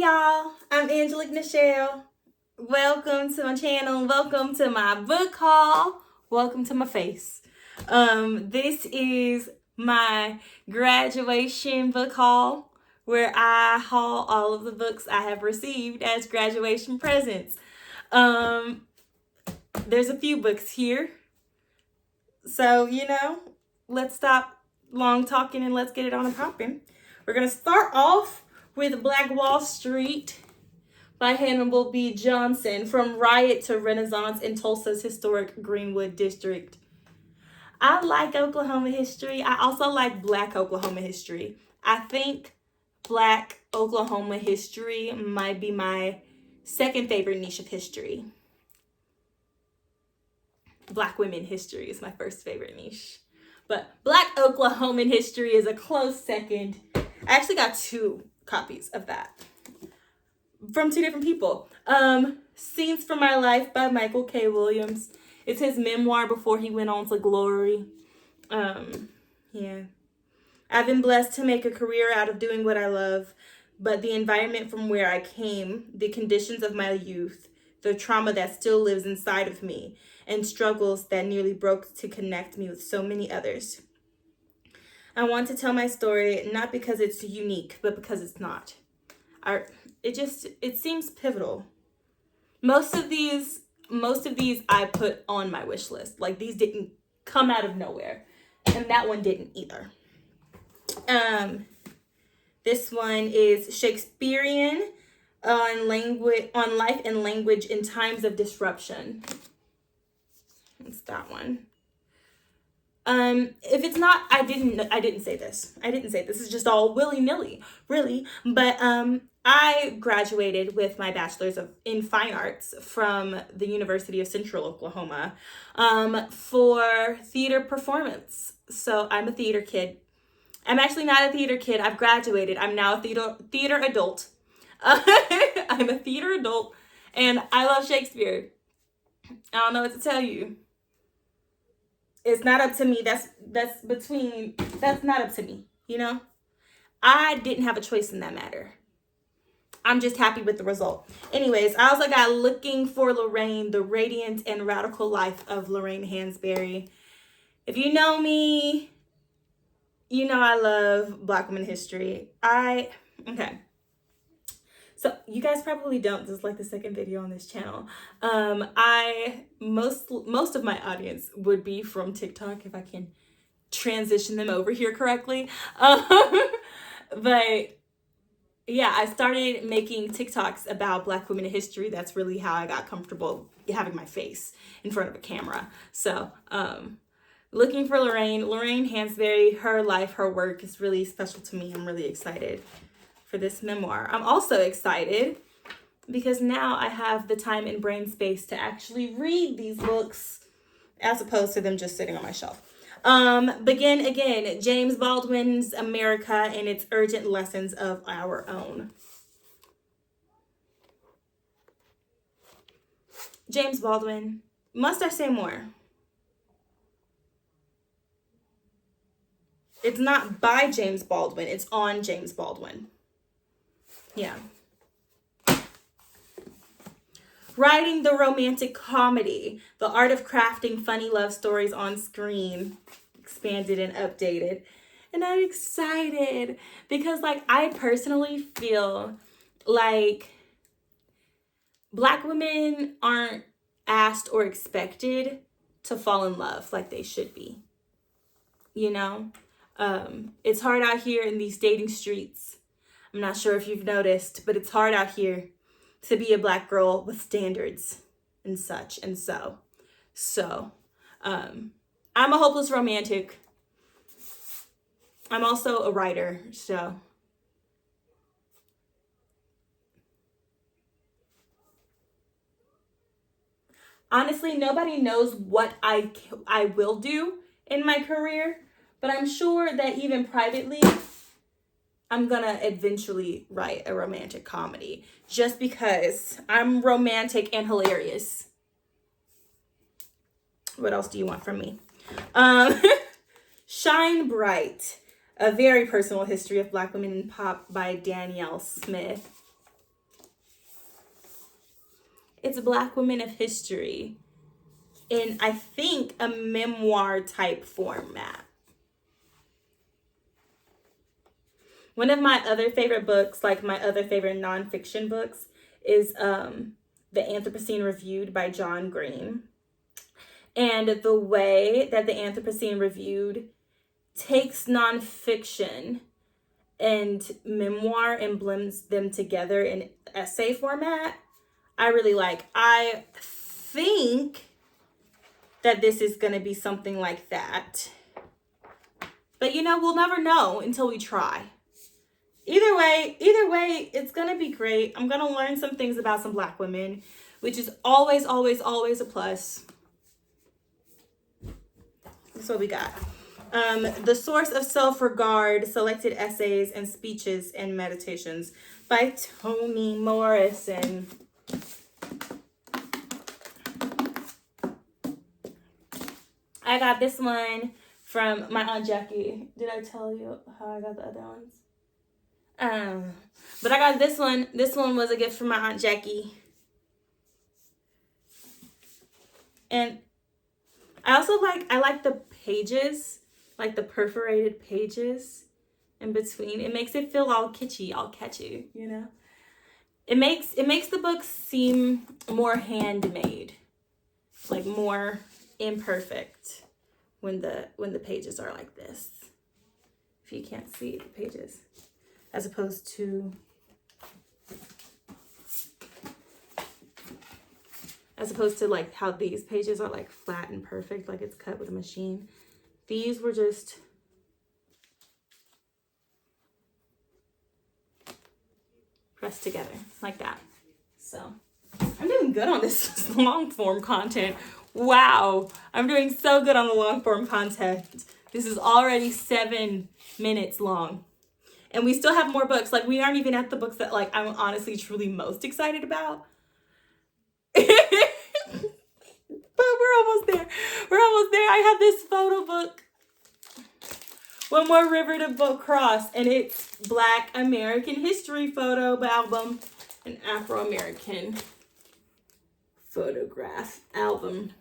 y'all, I'm Angelique Nichelle. Welcome to my channel. Welcome to my book haul. Welcome to my face. This is my graduation book haul where I haul all of the books I have received as graduation presents. There's a few books here. So, let's stop long talking and let's get it on and popping. We're going to start off with Black Wall Street by Hannibal B. Johnson, From Riot to Renaissance in Tulsa's Historic Greenwood District. I like Oklahoma history. I also like Black Oklahoma history. I think Black Oklahoma history might be my second favorite niche of history. Black women history is my first favorite niche. But Black Oklahoman history is a close second. I actually got 2 copies of that from 2 different people. Scenes from My Life by Michael K. Williams. It's his memoir before he went on to glory. Yeah. I've been blessed to make a career out of doing what I love, but the environment from where I came, the conditions of my youth, the trauma that still lives inside of me, and struggles that nearly broke to connect me with so many others. I want to tell my story not because it's unique, but because it's not. It seems pivotal. Most of these I put on my wish list. Like, these didn't come out of nowhere, and that one didn't either. This one is Shakespearean on life and language in times of disruption. It's that one. If it's not, I didn't say this. This is just all willy-nilly, really. But I graduated with my bachelor's in fine arts from the University of Central Oklahoma for theater performance. So I'm a theater kid. I'm actually not a theater kid. I've graduated. I'm now a theater adult. I'm a theater adult, and I love Shakespeare. I don't know what to tell you. It's not up to me. That's not up to me, I didn't have a choice in that matter. I'm just happy with the result. Anyways, I also got Looking for Lorraine, The Radiant and Radical Life of Lorraine Hansberry. If you know me, you know I love Black women history. Okay. So you guys probably don't. This is like the second video on this channel. Most of my audience would be from TikTok if I can transition them over here correctly. But yeah, I started making TikToks about Black women in history. That's really how I got comfortable having my face in front of a camera. So Looking for Lorraine Hansberry, her life, her work is really special to me. I'm really excited for this memoir. I'm also excited because now I have the time and brain space to actually read these books as opposed to them just sitting on my shelf. Begin Again, James Baldwin's America and Its Urgent Lessons of Our Own. James Baldwin. Must I say more? It's not by James Baldwin. It's on James Baldwin. Yeah. Writing the Romantic Comedy, The Art of Crafting Funny Love Stories on Screen, expanded and updated. And I'm excited because, I personally feel like Black women aren't asked or expected to fall in love like they should be. It's hard out here in these dating streets. I'm not sure if you've noticed, but it's hard out here to be a Black girl with standards and such. And so, I'm a hopeless romantic. I'm also a writer, so. Honestly, nobody knows what I will do in my career, but I'm sure that even privately, I'm gonna eventually write a romantic comedy just because I'm romantic and hilarious. What else do you want from me? Shine Bright, A Very Personal History of Black Women in Pop by Danielle Smith. It's Black women of history in, I think, a memoir type format. One of my other favorite books, like my other favorite nonfiction books, is The Anthropocene Reviewed by John Green. And the way that The Anthropocene Reviewed takes nonfiction and memoir and blends them together in essay format, I really like. I think that this is going to be something like that. But we'll never know until we try. Either way, it's going to be great. I'm going to learn some things about some Black women, which is always, always, always a plus. That's what we got. The Source of Self-Regard, Selected Essays and Speeches and Meditations by Toni Morrison. I got this one from my Aunt Jackie. Did I tell you how I got the other ones? But I got this one. This one was a gift from my Aunt Jackie. And I also like the pages, like the perforated pages in between. It makes it feel all kitschy, all catchy, It makes the book seem more handmade, like more imperfect when the pages are like this. If you can't see the pages, as opposed to like how these pages are like flat and perfect, like it's cut with a machine. These were just pressed together like that. So I'm doing good on this long form content. Wow, I'm doing so good on the long form content. This is already 7 minutes long. And we still have more books. Like, we aren't even at the books that like I'm honestly truly most excited about. But we're almost there. I have this photo book. One More River to Cross. And it's Black American History photo album. An Afro-American photograph album.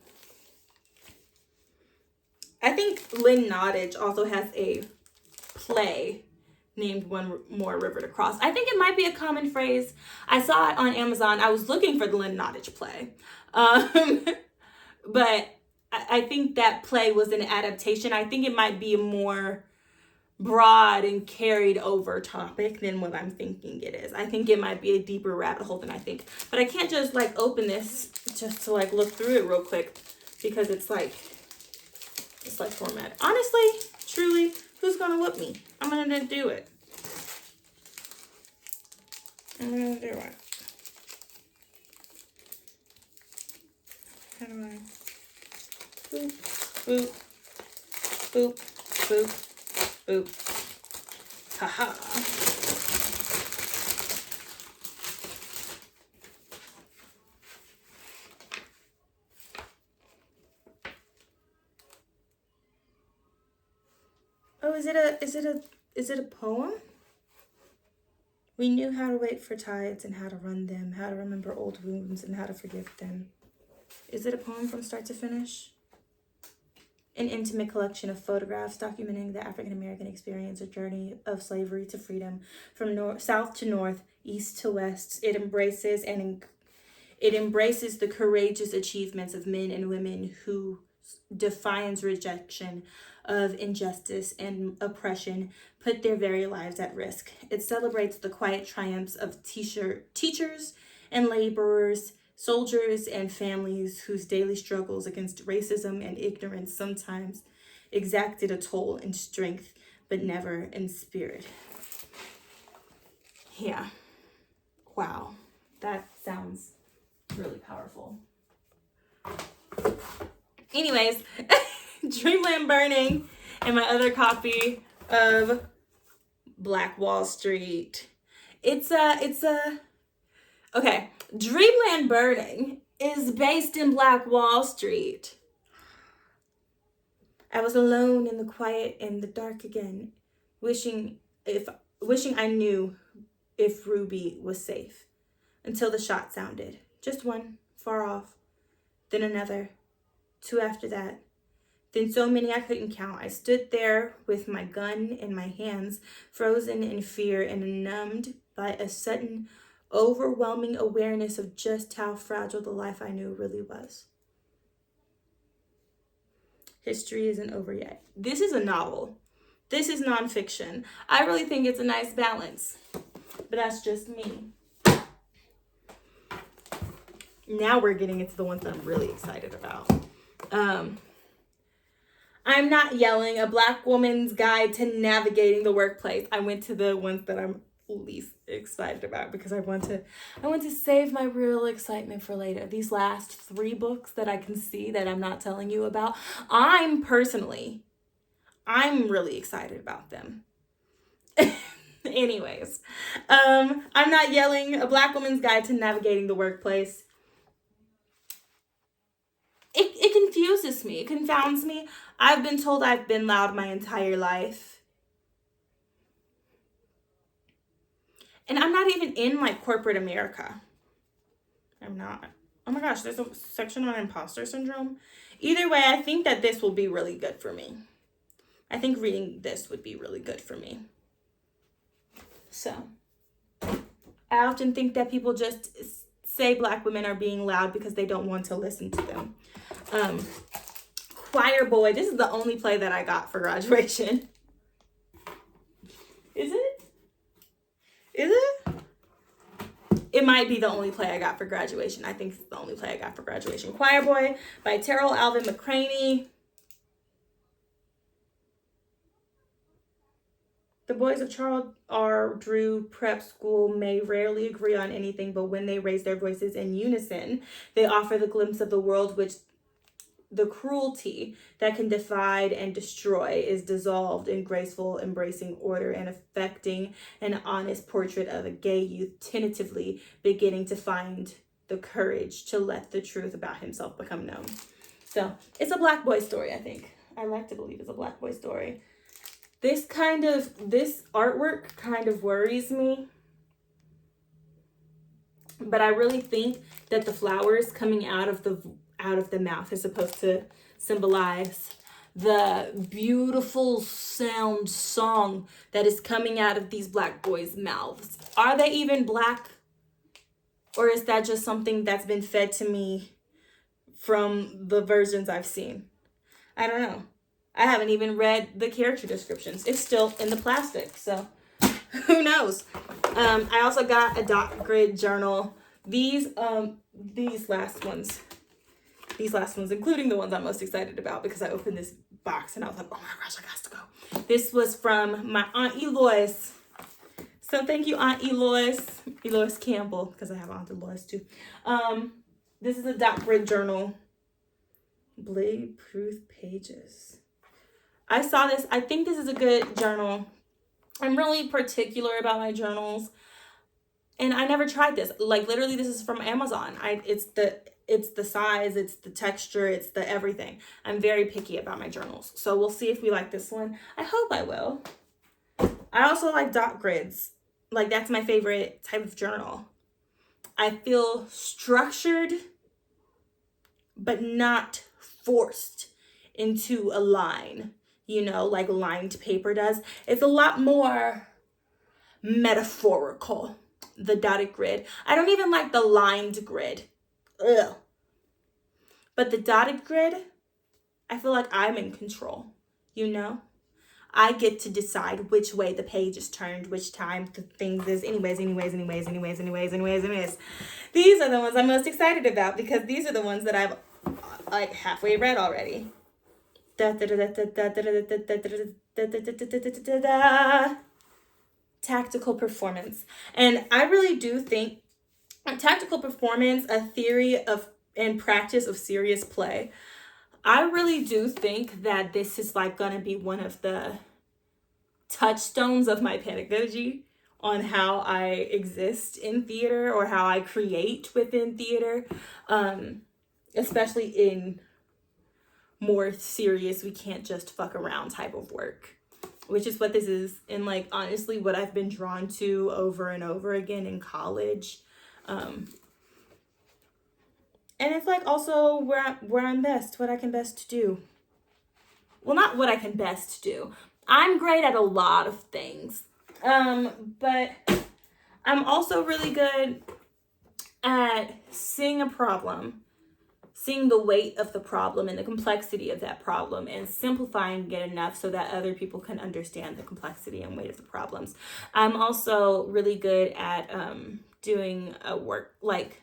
I think Lynn Nottage also has a play named One More River to Cross. I think it might be a common phrase. I saw it on Amazon. I was looking for the Lynn Nottage play. But I think that play was an adaptation. I think it might be a more broad and carried over topic than what I'm thinking it is. I think it might be a deeper rabbit hole than I think. But I can't just like open this just to like look through it real quick because it's like format. Honestly, truly, who's gonna whoop me? I'm gonna do it. I'm gonna do it. How do I? Boop, boop, boop, boop, boop. Haha. Oh, is it a poem? We knew how to wait for tides and how to run them, how to remember old wounds and how to forgive them. Is it a poem from start to finish? An intimate collection of photographs documenting the African American experience, a journey of slavery to freedom, from south to north, east to west. It embraces the courageous achievements of men and women who defiance rejection of injustice and oppression put their very lives at risk. It celebrates the quiet triumphs of teachers and laborers, soldiers and families whose daily struggles against racism and ignorance sometimes exacted a toll in strength, but never in spirit. Yeah. Wow. That sounds really powerful. Anyways, Dreamland Burning and my other copy of Black Wall Street. Okay, Dreamland Burning is based in Black Wall Street. I was alone in the quiet and the dark again, wishing I knew if Ruby was safe, until the shot sounded. Just one, far off, then another, two after that, then so many I couldn't count. I stood there with my gun in my hands, frozen in fear and numbed by a sudden, overwhelming awareness of just how fragile the life I knew really was. History isn't over yet. This is a novel. This is nonfiction. I really think it's a nice balance, but that's just me. Now we're getting into the ones that I'm really excited about. I'm Not Yelling, A Black Woman's Guide to Navigating the Workplace. I went to the ones that I'm least excited about because I want to save my real excitement for later. These last 3 books that I can see that I'm not telling you about, I'm really excited about them. Anyways, I'm Not Yelling, A Black Woman's Guide to Navigating the Workplace. It confuses me. It confounds me. I've been told I've been loud my entire life. And I'm not even in like corporate America. I'm not. Oh my gosh, there's a section on imposter syndrome. Either way, I think that this will be really good for me. I think reading this would be really good for me. So, I often think that people just say Black women are being loud because they don't want to listen to them. Choir Boy. This is the only play that I got for graduation. Is it? Is it? It might be the only play I got for graduation. I think it's the only play I got for graduation. Choir Boy by Terrell Alvin McCraney. The boys of Charles R. Drew Prep School may rarely agree on anything, but when they raise their voices in unison, they offer the glimpse of the world which the cruelty that can divide and destroy is dissolved in graceful, embracing order and affecting an honest portrait of a gay youth tentatively beginning to find the courage to let the truth about himself become known. So it's a Black boy story, I think. I like to believe it's a Black boy story. This artwork kind of worries me. But I really think that the flowers coming out of the mouth is supposed to symbolize the beautiful song that is coming out of these Black boys' mouths. Are they even Black? Or is that just something that's been fed to me from the versions I've seen? I don't know. I haven't even read the character descriptions. It's still in the plastic, so who knows? I also got a dot grid journal. These last ones, including the ones I'm most excited about, because I opened this box and I was like, oh my gosh, I got to go. This was from my Aunt Eloise. So thank you, Aunt Eloise Campbell, because I have Aunt Eloise too. This is a dot grid journal. Blade proof pages. I saw this. I think this is a good journal. I'm really particular about my journals. And I never tried this. Like literally this is from Amazon. It's the size, it's the texture, it's the everything. I'm very picky about my journals. So we'll see if we like this one. I hope I will. I also like dot grids. Like that's my favorite type of journal. I feel structured, but not forced into a line, like lined paper does. It's a lot more metaphorical, the dotted grid. I don't even like the lined grid. Ugh. But the dotted grid, I feel like I'm in control, I get to decide which way the page is turned, which time the things is. Anyways. These are the ones I'm most excited about because these are the ones that I've like halfway read already. Tactical performance. And I really do think tactical performance, a theory of and practice of serious play. I really do think that this is like going to be one of the touchstones of my pedagogy on how I exist in theater or how I create within theater, especially in more serious, we can't just fuck around type of work, which is what this is. And like, honestly, what I've been drawn to over and over again in college. And it's like also where I'm best, what I can best do. Well, not what I can best do. I'm great at a lot of things. But I'm also really good at seeing a problem, seeing the weight of the problem and the complexity of that problem, and simplifying it enough so that other people can understand the complexity and weight of the problems. I'm also really good at doing a work, like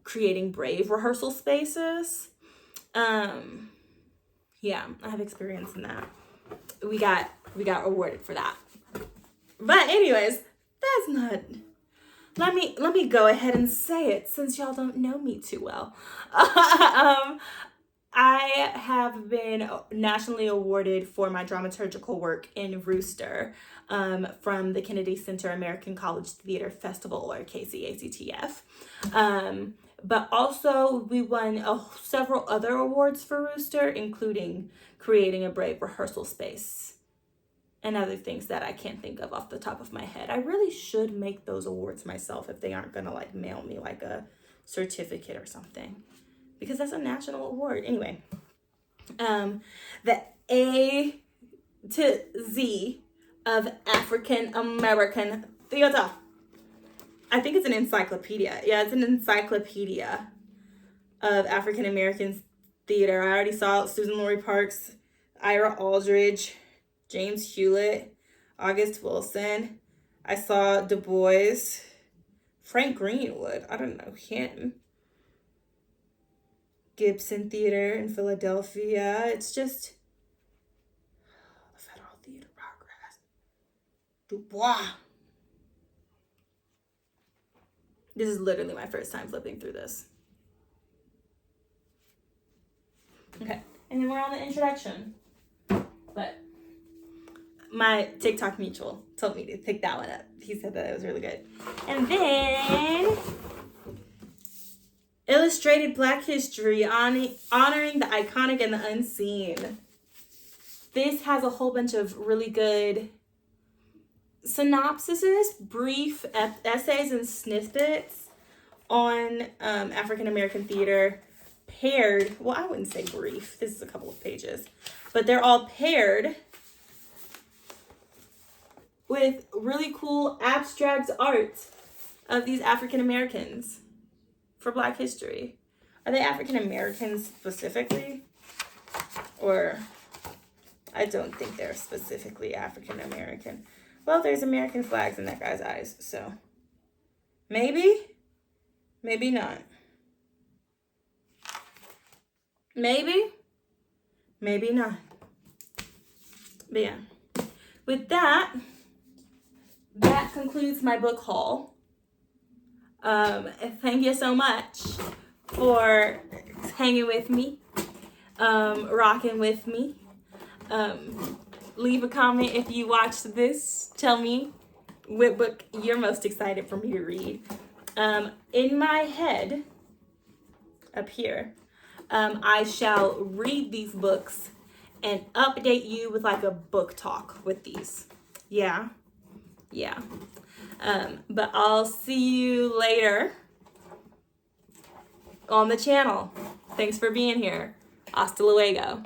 creating brave rehearsal spaces. Yeah, I have experience in that. We got awarded for that. But anyways, that's not. Let me go ahead and say it since y'all don't know me too well. I have been nationally awarded for my dramaturgical work in Rooster from the Kennedy Center American College Theater Festival, or KCACTF. But also we won several other awards for Rooster, including creating a brave rehearsal space and other things that I can't think of off the top of my head. I really should make those awards myself if they aren't gonna like mail me like a certificate or something, because that's a national award. Anyway, the A to Z of African American theater. I think it's an encyclopedia. Yeah, it's an encyclopedia of African American theater. I already saw Susan Laurie Parks, Ira Aldridge, James Hewlett, August Wilson. I saw Du Bois, Frank Greenwood. I don't know him. Gibson Theater in Philadelphia. It's just the Federal Theater Progress. Du Bois. This is literally my first time flipping through this. Okay, and then we're on the introduction. But my TikTok mutual told me to pick that one up. He said that it was really good. And then Illustrated Black History, honoring the iconic and the unseen. This has a whole bunch of really good synopsises, brief essays and snippets on African American theater, paired, well, I wouldn't say brief, this is a couple of pages, but they're all paired with really cool abstract art of these African Americans for Black history. Are they African Americans specifically? Or I don't think they're specifically African American. Well, there's American flags in that guy's eyes, so maybe not. Maybe not. But yeah, with that concludes my book haul. Thank you so much for hanging with me, rocking with me. Leave a comment if you watched this. Tell me what book you're most excited for me to read. In my head, up here, I shall read these books and update you with like a book talk with these. Yeah. But I'll see you later on the channel. Thanks for being here. Hasta luego.